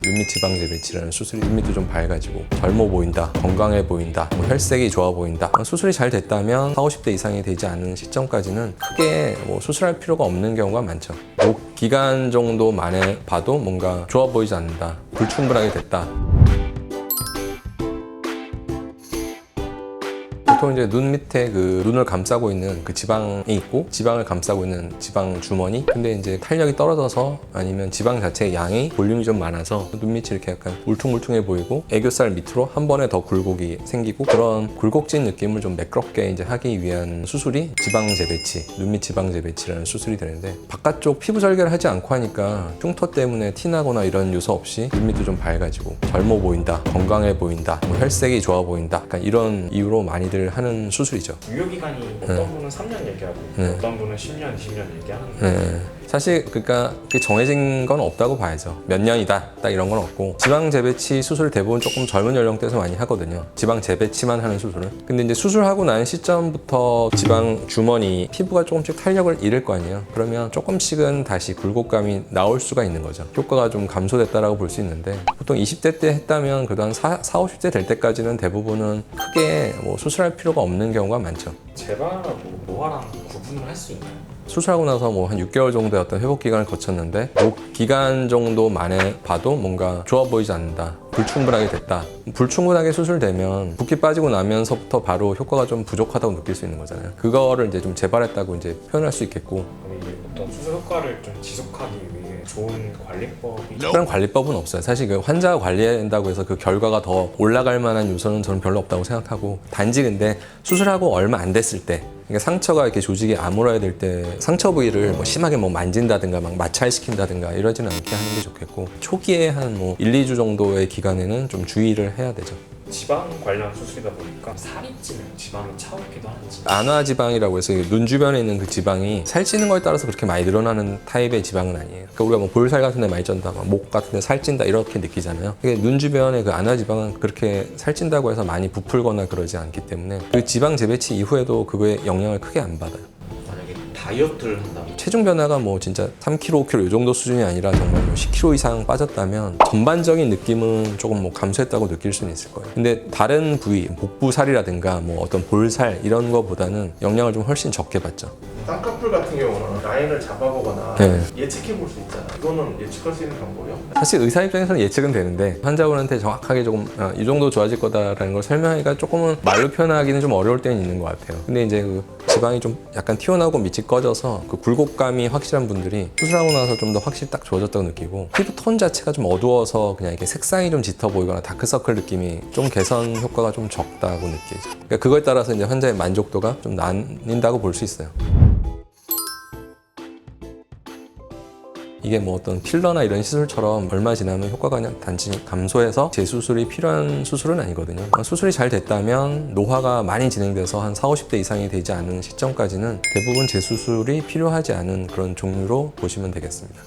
눈밑 지방제 배치라는 수술이 눈밑도 좀 밝아지고 젊어 보인다, 건강해 보인다, 혈색이 좋아 보인다. 수술이 잘 됐다면 40, 50대 이상이 되지 않은 시점까지는 크게 수술할 필요가 없는 경우가 많죠. 기간 정도 만에 봐도 뭔가 좋아 보이지 않는다, 불충분하게 됐다. 보통 이제 눈 밑에 그 눈을 감싸고 있는 그 지방이 있고 지방을 감싸고 있는 지방 주머니, 근데 이제 탄력이 떨어져서 아니면 지방 자체의 양이 볼륨이 좀 많아서 눈 밑이 이렇게 약간 울퉁불퉁해 보이고 애교살 밑으로 한 번에 더 굴곡이 생기고 그런 굴곡진 느낌을 좀 매끄럽게 이제 하기 위한 수술이 지방 재배치, 눈밑 지방 재배치라는 수술이 되는데, 바깥쪽 피부 절개를 하지 않고 하니까 흉터 때문에 티나거나 이런 요소 없이 눈밑도 좀 밝아지고 젊어 보인다, 건강해 보인다, 혈색이 좋아 보인다, 약간 이런 이유로 많이들 하는 수술이죠. 유효기간이 어떤 분은 3년 얘기하고 어떤 분은 10년, 20년 얘기하는 거예요. 사실 그러니까 정해진 건 없다고 봐야죠. 몇 년이다 딱 이런 건 없고, 지방 재배치 수술 대부분 조금 젊은 연령대에서 많이 하거든요. 지방 재배치만 하는 수술은. 근데 이제 수술하고 난 시점부터 지방 주머니 피부가 조금씩 탄력을 잃을 거 아니에요. 그러면 조금씩은 다시 굴곡감이 나올 수가 있는 거죠. 효과가 좀 감소됐다라고 볼 수 있는데, 보통 20대 때 했다면 그래도 한 50대 될 때까지는 대부분은 크게 수술할 필요가 없는 경우가 많죠. 재발하고 노화랑 구분을 할 수 있나요? 수술하고 나서 한 6개월 정도의 어떤 회복 기간을 거쳤는데, 그 기간 정도 만에 봐도 뭔가 좋아 보이지 않는다, 불충분하게 됐다. 불충분하게 수술되면 붓기 빠지고 나면서부터 바로 효과가 좀 부족하다고 느낄 수 있는 거잖아요. 그거를 이제 좀 재발했다고 이제 표현할 수 있겠고, 그럼 이게 어떤 수술 효과를 좀 지속하기 위해 좋은 관리법이 특별한 관리법은 없어요. 사실 그 환자가 관리한다고 해서 그 결과가 더 올라갈 만한 요소는 저는 별로 없다고 생각하고, 단지 근데 수술하고 얼마 안 됐을 때, 그러니까 상처가 이렇게 조직이 아물어야 될 때 상처 부위를 심하게 만진다든가 막 마찰시킨다든가 이러지는 않게 하는 게 좋겠고, 초기에 한 1, 2주 정도의 기간에는 좀 주의를 해야 되죠. 지방 관련 수술이다 보니까 살이 찌면 지방이 차오르기도 하는지. 안화 지방이라고 해서 눈 주변에 있는 그 지방이 살찌는 거에 따라서 그렇게 많이 늘어나는 타입의 지방은 아니에요. 그러니까 우리가 볼살 같은 데 많이 찐다, 목 같은 데 살찐다 이렇게 느끼잖아요. 눈 주변에 그 안화 지방은 그렇게 살찐다고 해서 많이 부풀거나 그러지 않기 때문에 그 지방 재배치 이후에도 그거에 영향을 크게 안 받아요. 만약에 다이어트를 한다면 체중 변화가 진짜 3kg, 5kg 이 정도 수준이 아니라 정말 10kg 이상 빠졌다면 전반적인 느낌은 조금 감소했다고 느낄 수는 있을 거예요. 근데 다른 부위, 복부 살이라든가 어떤 볼살 이런 거보다는 영향을 좀 훨씬 적게 받죠. 쌍꺼풀 같은 경우는 라인을 잡아보거나 네. 예측해 볼 수 있잖아. 이거는 예측할 수 있는 방법이요? 사실 의사 입장에서는 예측은 되는데, 환자분한테 정확하게 조금 이 정도 좋아질 거다라는 걸 설명하기가 조금은 말로 표현하기는 좀 어려울 때는 있는 것 같아요. 근데 이제 그 지방이 좀 약간 튀어나오고 밑이 꺼져서 그 굴곡감이 확실한 분들이 수술하고 나서 좀 더 확실히 딱 좋아졌다고 느끼고, 피부 톤 자체가 좀 어두워서 그냥 이렇게 색상이 좀 짙어 보이거나 다크서클 느낌이 좀 개선 효과가 좀 적다고 느끼죠. 그러니까 그거에 따라서 이제 환자의 만족도가 좀 나뉜다고 볼 수 있어요. 이게 어떤 필러나 이런 시술처럼 얼마 지나면 효과가 그냥 단지 감소해서 재수술이 필요한 수술은 아니거든요. 수술이 잘 됐다면 노화가 많이 진행돼서 한 40, 50대 이상이 되지 않은 시점까지는 대부분 재수술이 필요하지 않은 그런 종류로 보시면 되겠습니다.